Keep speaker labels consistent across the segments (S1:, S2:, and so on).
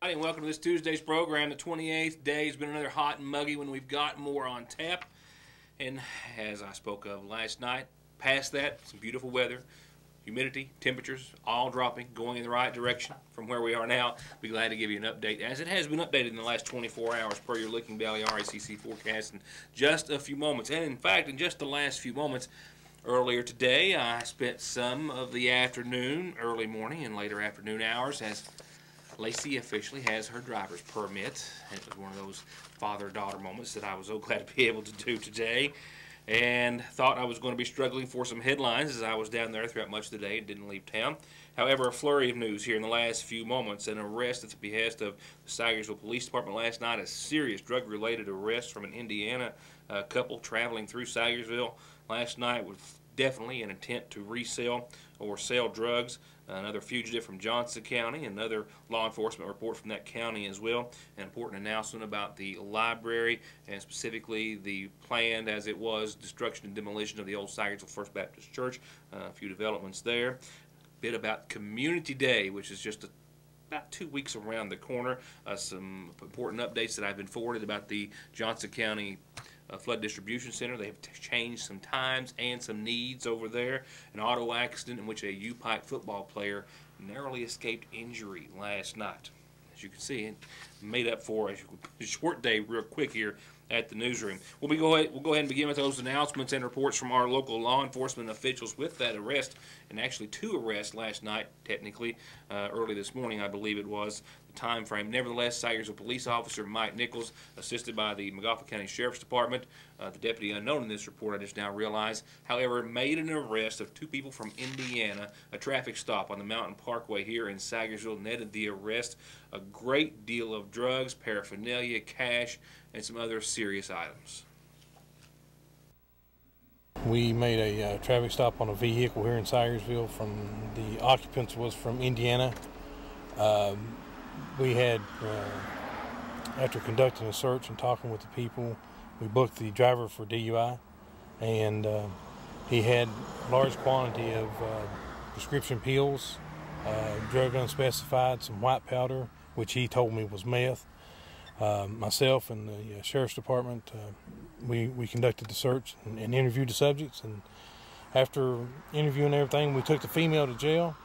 S1: And welcome to this Tuesday's program. The 28th day has been another hot and muggy one. We've got more on tap. And as I spoke of last night, past that, some beautiful weather, humidity, temperatures, all dropping, going in the right direction from where we are now. Be glad to give you an update, as it has been updated in the last 24 hours per your Licking Valley RACC forecast in just a few moments. And in fact, in just the last few moments, earlier today, I spent some of the afternoon, early morning, and later afternoon hours as Lacey officially has her driver's permit. It was one of those father-daughter moments that I was so glad to be able to do today, and thought I was going to be struggling for some headlines as I was down there throughout much of the day and didn't leave town. However, a flurry of news here in the last few moments. An arrest at the behest of the Sagersville Police Department last night, a serious drug-related arrest from an Indiana couple traveling through Sagersville last night with definitely an intent to resell or sell drugs. Another fugitive from Johnson County, another law enforcement report from that county as well. An important announcement about the library and specifically the planned, as it was, destruction and demolition of the old Sagersville First Baptist Church. A few developments there. A bit about Community Day, which is just about 2 weeks around the corner. Some important updates that I've been forwarded about the Johnson County Flood Distribution Center. They have changed some times and some needs over there. An auto accident in which a U-Pike football player narrowly escaped injury last night. As you can see, it made up for a short day real quick here at the newsroom. We'll go ahead and begin with those announcements and reports from our local law enforcement officials with that arrest, and actually 2 arrests last night, technically, early this morning, I believe it was, the time frame. Nevertheless, Sagersville Police Officer Mike Nichols, assisted by the McGoffin County Sheriff's Department, the deputy unknown in this report, I just now realized, however, made an arrest of 2 people from Indiana. A traffic stop on the Mountain Parkway here in Sagersville netted the arrest. A great deal of drugs, paraphernalia, cash, and some other serious items.
S2: We made a traffic stop on a vehicle here in Sagersville. The occupants was from Indiana. We had, after conducting a search and talking with the people, we booked the driver for DUI, and he had a large quantity of prescription pills, drug unspecified, some white powder, which he told me was meth. Myself and the Sheriff's Department, we conducted the search and interviewed the subjects, and after interviewing everything, we took the female to jail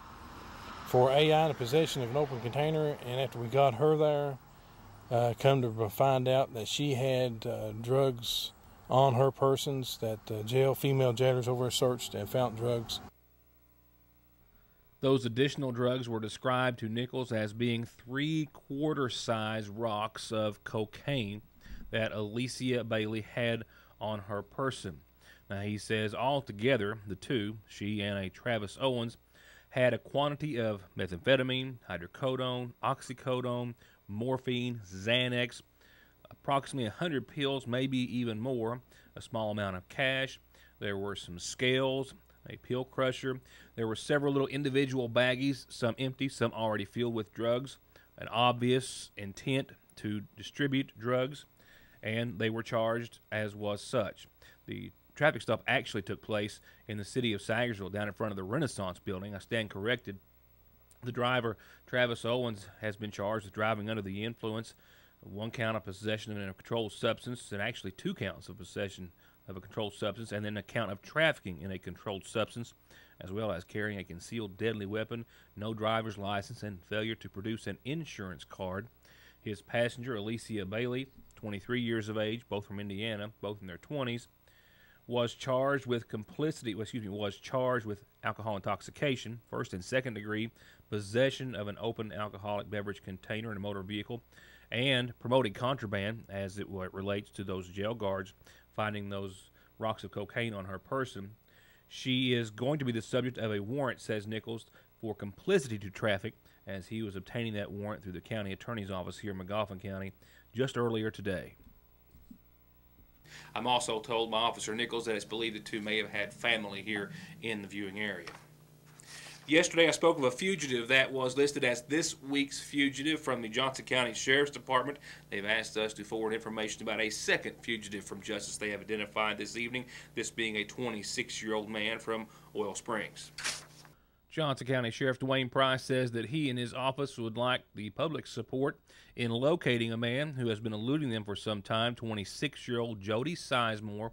S2: for AI in the possession of an open container. And after we got her there, come to find out that she had drugs on her persons, that female jailers over searched and found drugs.
S1: Those additional drugs were described to Nichols as being 3/4 size rocks of cocaine that Alicia Bailey had on her person. Now, he says altogether, the two, she and a Travis Owens, had a quantity of methamphetamine, hydrocodone, oxycodone, morphine, Xanax, approximately 100 pills, maybe even more, a small amount of cash. There were some scales, a pill crusher. There were several little individual baggies, some empty, some already filled with drugs, an obvious intent to distribute drugs, and they were charged as was such. The traffic stop actually took place in the city of Sagersville, down in front of the Renaissance building. I stand corrected. The driver, Travis Owens, has been charged with driving under the influence, 1 count of possession of a controlled substance, and actually 2 counts of possession of a controlled substance, and then a count of trafficking in a controlled substance, as well as carrying a concealed deadly weapon, no driver's license, and failure to produce an insurance card. His passenger, Alicia Bailey, 23 years of age, both from Indiana, both in their 20s, was charged with alcohol intoxication, first and second degree, possession of an open alcoholic beverage container in a motor vehicle, and promoting contraband, as it relates to those jail guards finding those rocks of cocaine on her person. She is going to be the subject of a warrant, says Nichols, for complicity to traffic, as he was obtaining that warrant through the county attorney's office here in McGoffin County just earlier today. I'm also told by Officer Nichols that it's believed the 2 may have had family here in the viewing area. Yesterday I spoke of a fugitive that was listed as this week's fugitive from the Johnson County Sheriff's Department. They've asked us to forward information about a second fugitive from justice they have identified this evening, this being a 26-year-old man from Oil Springs. Johnson County Sheriff Dwayne Price says that he and his office would like the public's support in locating a man who has been eluding them for some time, 26-year-old Jody Sizemore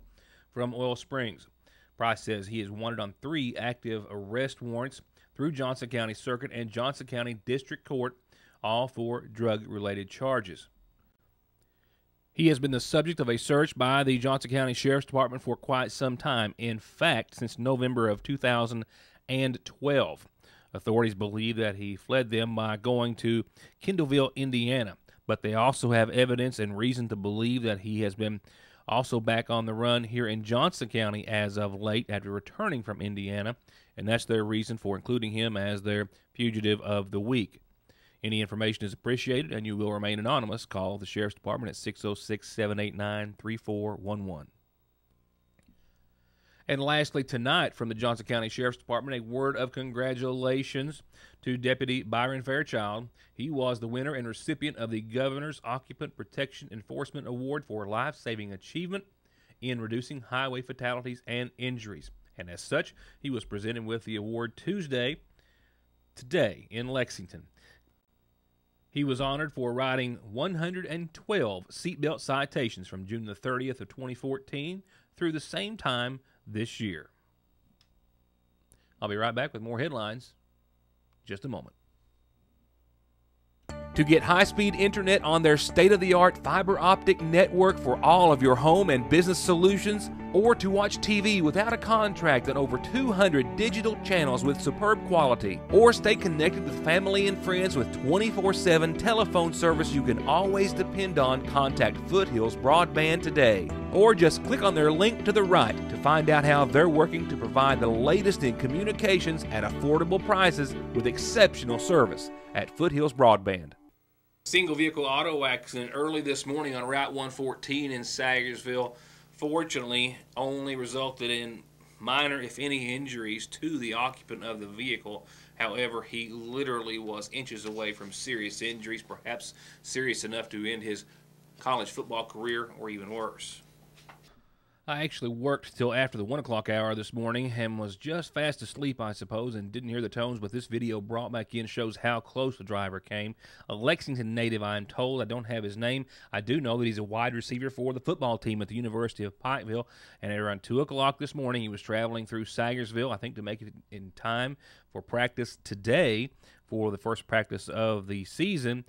S1: from Oil Springs. Price says he is wanted on 3 active arrest warrants through Johnson County Circuit and Johnson County District Court, all for drug-related charges. He has been the subject of a search by the Johnson County Sheriff's Department for quite some time. In fact, since November of 2012. Authorities believe that he fled them by going to Kendallville, Indiana. But they also have evidence and reason to believe that he has been also back on the run here in Johnson County as of late after returning from Indiana, and that's their reason for including him as their fugitive of the week. Any information is appreciated, and you will remain anonymous. Call the Sheriff's Department at 606-789-3411. And lastly, tonight from the Johnson County Sheriff's Department, a word of congratulations to Deputy Byron Fairchild. He was the winner and recipient of the Governor's Occupant Protection Enforcement Award for life-saving achievement in reducing highway fatalities and injuries. And as such, he was presented with the award today in Lexington. He was honored for writing 112 seatbelt citations from June the 30th of 2014 through the same time this year. I'll be right back with more headlines in just a moment. To get high-speed internet on their state-of-the-art fiber optic network for all of your home and business solutions, or to watch TV without a contract on over 200 digital channels with superb quality, or stay connected with family and friends with 24/7 telephone service you can always depend on, contact Foothills Broadband today. Or just click on their link to the right to find out how they're working to provide the latest in communications at affordable prices with exceptional service at Foothills Broadband. Single vehicle auto accident early this morning on Route 114 in Sagersville. Fortunately, only resulted in minor, if any, injuries to the occupant of the vehicle. However, he literally was inches away from serious injuries, perhaps serious enough to end his college football career or even worse. I actually worked till after the 1 o'clock hour this morning and was just fast asleep, I suppose, and didn't hear the tones, but this video brought back in shows how close the driver came. A Lexington native, I'm told. I don't have his name. I do know that he's a wide receiver for the football team at the University of Pikeville, and at around 2 o'clock this morning, he was traveling through Sagersville, I think to make it in time for practice today for the first practice of the season.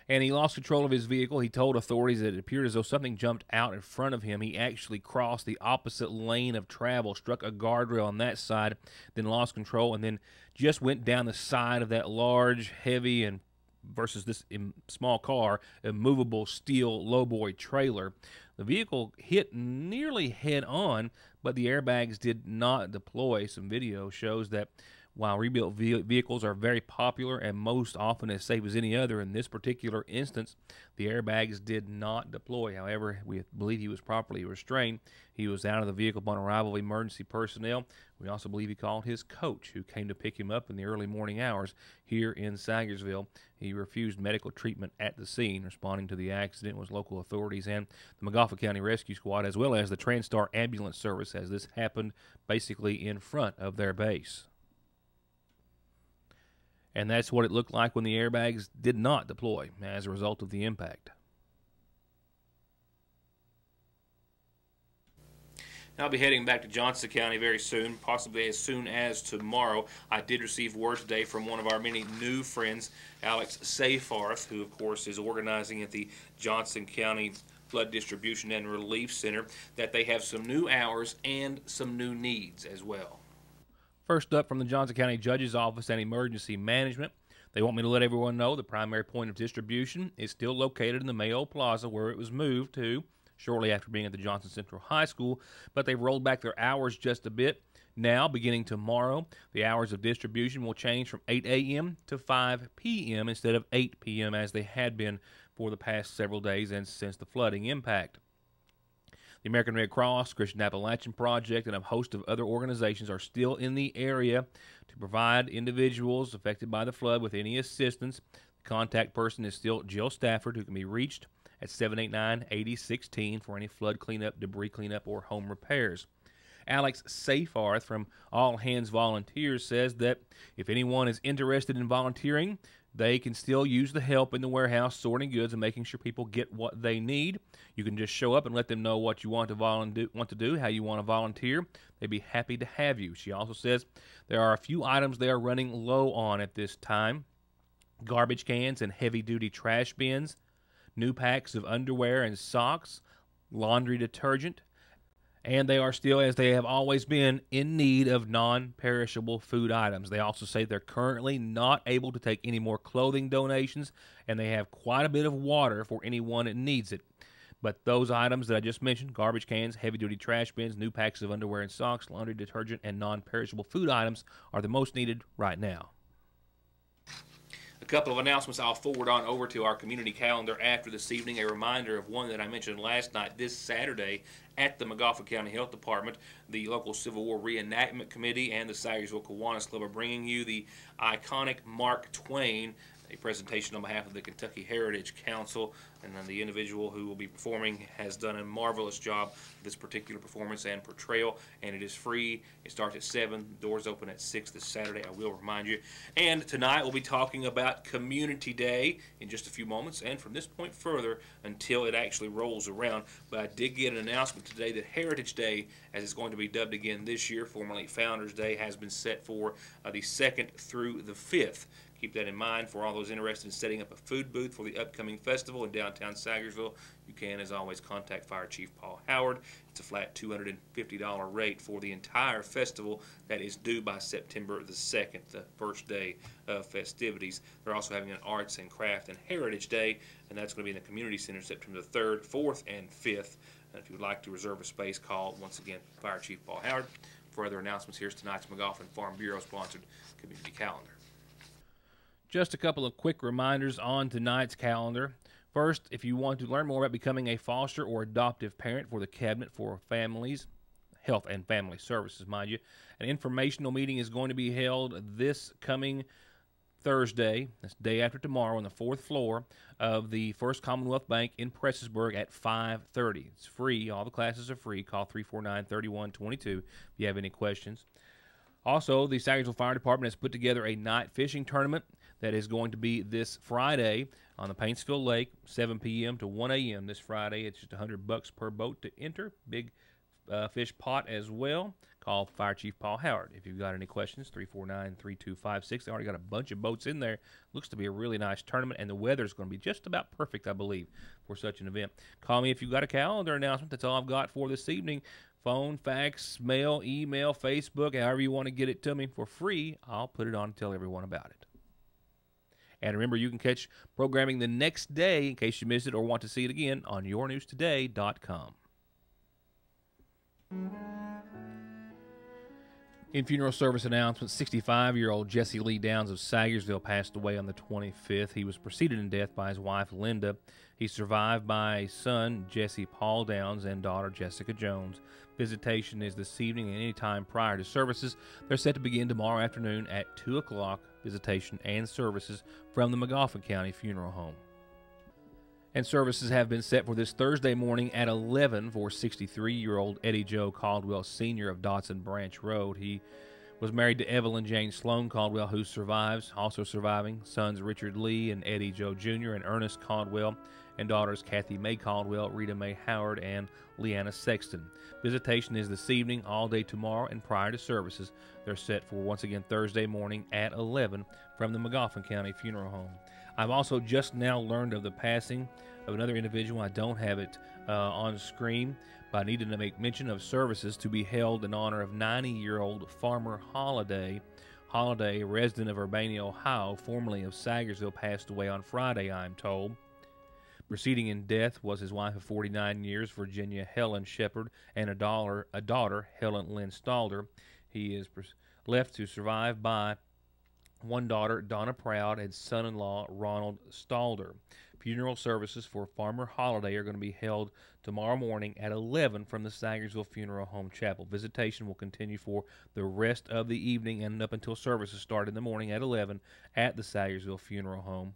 S1: And he lost control of his vehicle. He told authorities that it appeared as though something jumped out in front of him. He actually crossed the opposite lane of travel, struck a guardrail on that side, then lost control, and then just went down the side of that large, heavy, and versus this small car, immovable steel lowboy trailer. The vehicle hit nearly head-on, but the airbags did not deploy. Some video shows that while rebuilt vehicles are very popular and most often as safe as any other, in this particular instance, the airbags did not deploy. However, we believe he was properly restrained. He was out of the vehicle upon arrival of emergency personnel. We also believe he called his coach, who came to pick him up in the early morning hours here in Sagersville. He refused medical treatment at the scene. Responding to the accident was local authorities and the Magafa County Rescue Squad, as well as the TranStar Ambulance Service, as this happened basically in front of their base. And that's what it looked like when the airbags did not deploy as a result of the impact. I'll be heading back to Johnson County very soon, possibly as soon as tomorrow. I did receive word today from one of our many new friends, Alex Sayfarth, who, of course, is organizing at the Johnson County Flood Distribution and Relief Center, that they have some new hours and some new needs as well. First up, from the Johnson County Judge's Office and Emergency Management, they want me to let everyone know the primary point of distribution is still located in the Mayo Plaza, where it was moved to shortly after being at the Johnson Central High School, but they've rolled back their hours just a bit. Now, beginning tomorrow, the hours of distribution will change from 8 a.m. to 5 p.m. instead of 8 p.m. as they had been for the past several days and since the flooding impact. The American Red Cross, Christian Appalachian Project, and a host of other organizations are still in the area to provide individuals affected by the flood with any assistance. The contact person is still Jill Stafford, who can be reached at 789-8016 for any flood cleanup, debris cleanup, or home repairs. Alex Safarth from All Hands Volunteers says that if anyone is interested in volunteering, they can still use the help in the warehouse sorting goods and making sure people get what they need. You can just show up and let them know what you want to do, how you want to volunteer. They'd be happy to have you. She also says there are a few items they are running low on at this time: garbage cans and heavy-duty trash bins, new packs of underwear and socks, laundry detergent, and they are still, as they have always been, in need of non-perishable food items. They also say they're currently not able to take any more clothing donations, and they have quite a bit of water for anyone that needs it. But those items that I just mentioned, garbage cans, heavy-duty trash bins, new packs of underwear and socks, laundry detergent, and non-perishable food items are the most needed right now. A couple of announcements I'll forward on over to our community calendar after this evening. A reminder of one that I mentioned last night. This Saturday at the Magafa County Health Department, the local Civil War Reenactment Committee and the Sayersville Kiwanis Club are bringing you the iconic Mark Twain, a presentation on behalf of the Kentucky Heritage Council, and then the individual who will be performing has done a marvelous job with this particular performance and portrayal, and it is free. It starts at 7, doors open at 6 this Saturday, I will remind you. And tonight we'll be talking about Community Day in just a few moments, and from this point further until it actually rolls around. But I did get an announcement today that Heritage Day, as it's going to be dubbed again this year, formerly Founders Day, has been set for the 2nd through the 5th. Keep that in mind for all those interested in setting up a food booth for the upcoming festival in downtown Sayersville. You can, as always, contact Fire Chief Paul Howard. It's a flat $250 rate for the entire festival that is due by September the 2nd, the first day of festivities. They're also having an Arts and Craft and Heritage Day, and that's going to be in the Community Center September the 3rd, 4th, and 5th. And if you would like to reserve a space, call, once again, Fire Chief Paul Howard. For other announcements, here's tonight's McGoffin Farm Bureau-sponsored community calendar. Just a couple of quick reminders on tonight's calendar. First, if you want to learn more about becoming a foster or adoptive parent for the Cabinet for Families, Health and Family Services, mind you, an informational meeting is going to be held this coming Thursday, that's day after tomorrow, on the 4th floor of the First Commonwealth Bank in Prestonsburg at 5:30. It's free. All the classes are free. Call 349-3122 if you have any questions. Also, the Sayersville Fire Department has put together a night fishing tournament that is going to be this Friday on the Paintsville Lake, 7 p.m. to 1 a.m. this Friday. It's just $100 per boat to enter. Big fish pot as well. Call Fire Chief Paul Howard if you've got any questions, 349-3256. They already got a bunch of boats in there. Looks to be a really nice tournament, and the weather's going to be just about perfect, I believe, for such an event. Call me if you've got a calendar announcement. That's all I've got for this evening. Phone, fax, mail, email, Facebook, however you want to get it to me for free. I'll put it on and tell everyone about it. And remember, you can catch programming the next day in case you missed it or want to see it again on yournewstoday.com. In funeral service announcements, 65-year-old Jesse Lee Downs of Sayersville passed away on the 25th. He was preceded in death by his wife, Linda. He's survived by son, Jesse Paul Downs, and daughter, Jessica Jones. Visitation is this evening and any time prior to services. They're set to begin tomorrow afternoon at 2 o'clock, visitation and services from the Magafa County Funeral Home. And services have been set for this Thursday morning at 11 for 63-year-old Eddie Joe Caldwell, Sr. of Dotson Branch Road. He was married to Evelyn Jane Sloan Caldwell, who survives. Also surviving, sons Richard Lee and Eddie Joe Jr. and Ernest Caldwell, and daughters Kathy May Caldwell, Rita Mae Howard, and Leanna Sexton. Visitation is this evening, all day tomorrow, and prior to services. They're set for, once again, Thursday morning at 11 from the Magafa County Funeral Home. I've also just now learned of the passing of another individual. I don't have it on screen, but I needed to make mention of services to be held in honor of 90-year-old Farmer Holiday. Holiday, resident of Urbana, Ohio, formerly of Sayersville, passed away on Friday, I'm told. Preceding in death was his wife of 49 years, Virginia Helen Shepard, and a daughter, Helen Lynn Stalder. He is left to survive by one daughter, Donna Proud, and son-in-law, Ronald Stalder. Funeral services for Farmer Holiday are going to be held tomorrow morning at 11 from the Sayersville Funeral Home Chapel. Visitation will continue for the rest of the evening and up until services start in the morning at 11 at the Sayersville Funeral Home.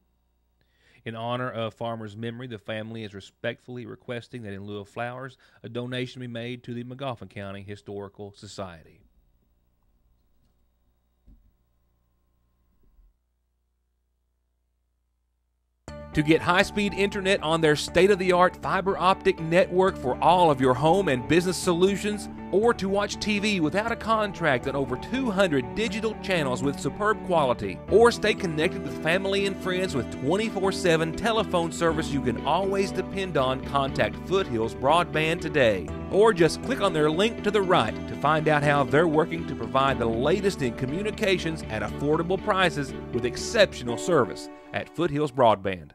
S1: In honor of Farmer's memory, the family is respectfully requesting that in lieu of flowers, a donation be made to the Magoffin County Historical Society. To get high-speed internet on their state-of-the-art fiber optic network for all of your home and business solutions, or to watch TV without a contract on over 200 digital channels with superb quality, or stay connected with family and friends with 24/7 telephone service you can always depend on, contact Foothills Broadband today. Or just click on their link to the right to find out how they're working to provide the latest in communications at affordable prices with exceptional service at Foothills Broadband.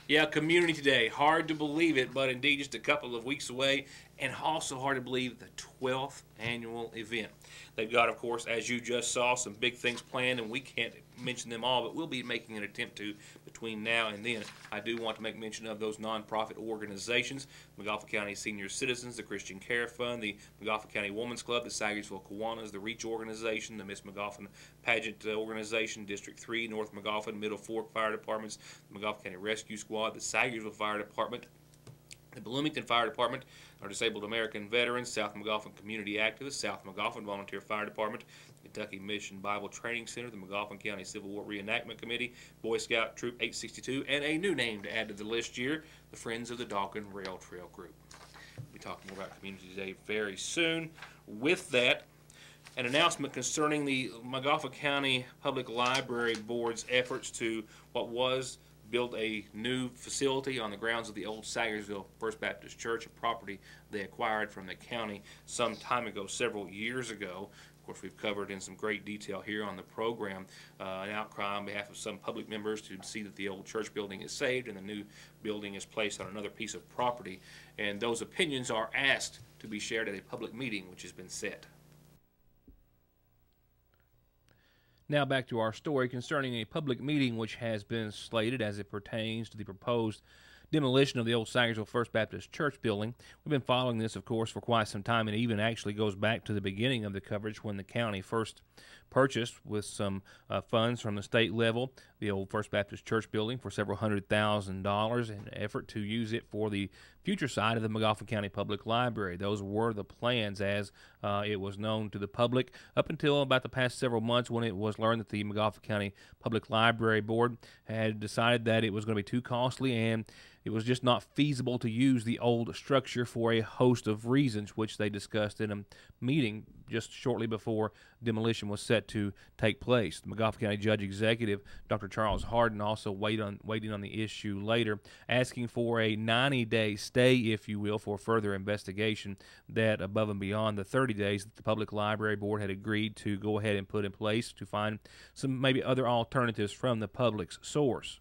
S1: Yeah, Community Day. Hard to believe it, but indeed just a couple of weeks away, and also hard to believe the 12th annual event. They've got, of course, as you just saw, some big things planned, and we can't mention them all, but we'll be making an attempt to between now and then. I do want to make mention of those nonprofit organizations: Magoffin County Senior Citizens, the Christian Care Fund, the Magoffin County Women's Club, the Sagersville Kiwanis, the Reach Organization, the Miss Magoffin Pageant Organization, District 3, North Magoffin, Middle Fork Fire Departments, the Magoffin County Rescue Squad, the Sagersville Fire Department, the Bloomington Fire Department, our Disabled American Veterans, South Magoffin Community Activists, South Magoffin Volunteer Fire Department, Kentucky Mission Bible Training Center, the Magoffin County Civil War Reenactment Committee, Boy Scout Troop 862, and a new name to add to the list here, the Friends of the Dawkin Rail Trail Group. We'll be talking more about Community Day very soon. With that, an announcement concerning the Magoffin County Public Library Board's efforts to build a new facility on the grounds of the old Sagersville First Baptist Church, a property they acquired from the county some time ago, several years ago. Of course, we've covered in some great detail here on the program an outcry on behalf of some public members to see that the old church building is saved and the new building is placed on another piece of property. And those opinions are asked to be shared at a public meeting which has been set. Now back to our story concerning a public meeting which has been slated as it pertains to the proposed demolition of the old Sagersville First Baptist Church building. We've been following this, of course, for quite some time, and it even actually goes back to the beginning of the coverage when the county first purchased, with some funds from the state level, the old First Baptist Church building for several $100,000 in an effort to use it for the future side of the Magoffin County Public Library. Those were the plans as it was known to the public up until about the past several months, when it was learned that the Magoffin County Public Library Board had decided that it was going to be too costly and it was just not feasible to use the old structure for a host of reasons, which they discussed in a meeting just shortly before demolition was set to take place. The Magoffin County Judge Executive, Dr. Charles Harden, also weighed on the issue later, asking for a 90-day stay, if you will, for further investigation, that above and beyond the 30 days that the Public Library Board had agreed to go ahead and put in place to find some maybe other alternatives from the public's source.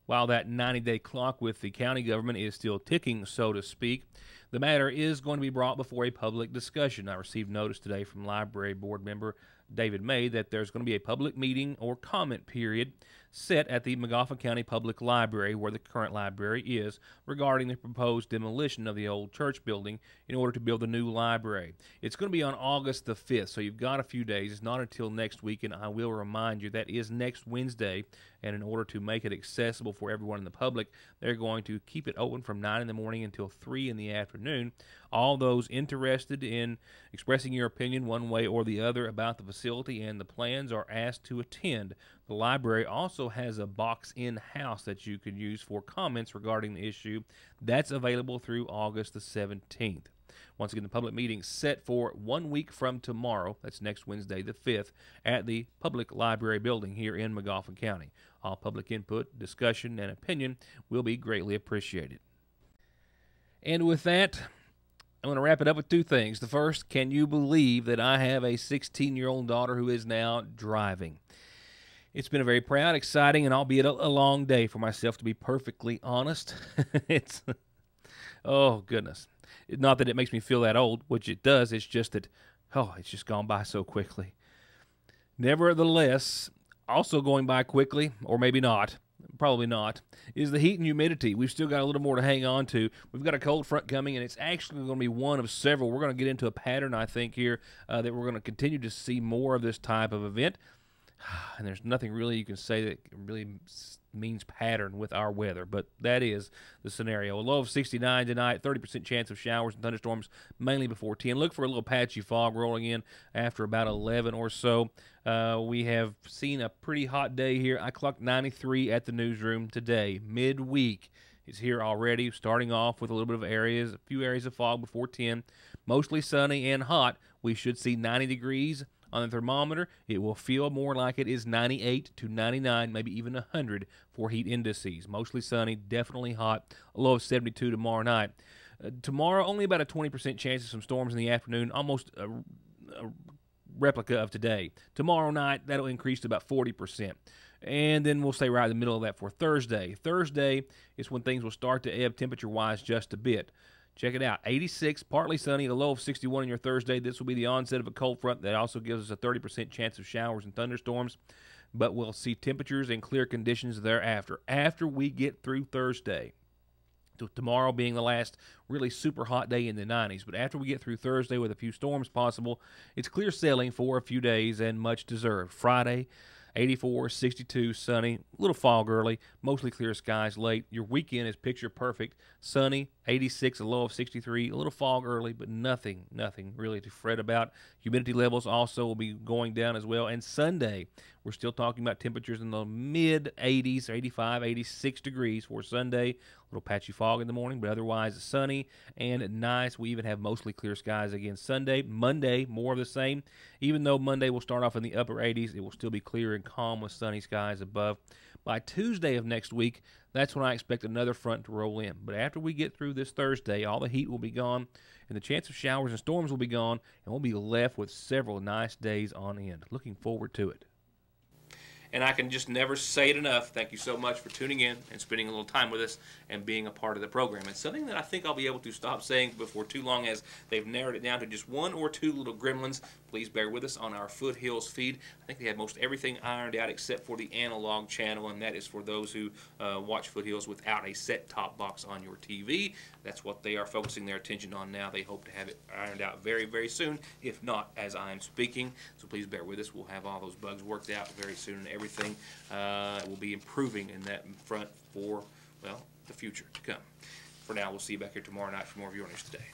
S1: While that 90-day clock with the county government is still ticking, so to speak, the matter is going to be brought before a public discussion. I received notice today from Library Board member David May that there's going to be a public meeting or comment period set at the Magoffin County Public Library, where the current library is, regarding the proposed demolition of the old church building in order to build a new library. It's going to be on August the 5th, so you've got a few days. It's not until next week, and I will remind you that is next Wednesday, and in order to make it accessible for everyone in the public, they're going to keep it open from 9 in the morning until 3 in the afternoon. All those interested in expressing your opinion one way or the other about the facility and the plans are asked to attend. The library also has a box in-house that you could use for comments regarding the issue. That's available through August the 17th. Once again, the public meeting set for 1 week from tomorrow, that's next Wednesday the 5th, at the Public Library Building here in Magoffin County. All public input, discussion, and opinion will be greatly appreciated. And with that, I'm going to wrap it up with two things. The first, can you believe that I have a 16-year-old daughter who is now driving? It's been a very proud, exciting, and albeit a long day for myself, to be perfectly honest. Oh, goodness. Not that it makes me feel that old, which it does. It's just that, it's just gone by so quickly. Nevertheless, also going by quickly, or maybe not, probably not, is the heat and humidity. We've still got a little more to hang on to. We've got a cold front coming, and it's actually going to be one of several. We're going to get into a pattern, I think, here that we're going to continue to see more of this type of event. And there's nothing really you can say that really means pattern with our weather, but that is the scenario. A low of 69 tonight, 30% chance of showers and thunderstorms, mainly before 10. Look for a little patchy fog rolling in after about 11 or so. We have seen a pretty hot day here. I clocked 93 at the newsroom today, midweek. Is here already, starting off with a few areas of fog before 10. Mostly sunny and hot. We should see 90 degrees on the thermometer. It will feel more like it is 98 to 99, maybe even 100 for heat indices. Mostly sunny, definitely hot. A low of 72 tomorrow night. Tomorrow, only about a 20% chance of some storms in the afternoon, almost a replica of today. Tomorrow night, that'll increase to about 40%. And then we'll stay right in the middle of that for Thursday. Thursday is when things will start to ebb temperature-wise just a bit. Check it out. 86, partly sunny, a low of 61 on your Thursday. This will be the onset of a cold front that also gives us a 30% chance of showers and thunderstorms. But we'll see temperatures and clear conditions thereafter. After we get through Thursday, tomorrow being the last really super hot day in the 90s. But after we get through Thursday with a few storms possible, it's clear sailing for a few days and much deserved. Friday, 84, 62, sunny, a little fog early, mostly clear skies late. Your weekend is picture perfect. Sunny, 86, a low of 63, a little fog early, but nothing really to fret about. Humidity levels also will be going down as well. And Sunday, we're still talking about temperatures in the mid-80s, 85, 86 degrees for Sunday. A little patchy fog in the morning, but otherwise sunny and nice. We even have mostly clear skies again Sunday. Monday, more of the same. Even though Monday will start off in the upper 80s, it will still be clear and calm with sunny skies above. By Tuesday of next week, that's when I expect another front to roll in. But after we get through this Thursday, all the heat will be gone, and the chance of showers and storms will be gone, and we'll be left with several nice days on end. Looking forward to it. And I can just never say it enough. Thank you so much for tuning in and spending a little time with us and being a part of the program. It's something that I think I'll be able to stop saying before too long, as they've narrowed it down to just one or two little gremlins. Please bear with us on our Foothills feed. I think they have most everything ironed out except for the analog channel, and that is for those who watch Foothills without a set-top box on your TV. That's what they are focusing their attention on now. They hope to have it ironed out very, very soon, if not as I'm speaking. So please bear with us. We'll have all those bugs worked out very soon, and everything will be improving in that front for, well, the future to come. For now, we'll see you back here tomorrow night for more of Your News Today.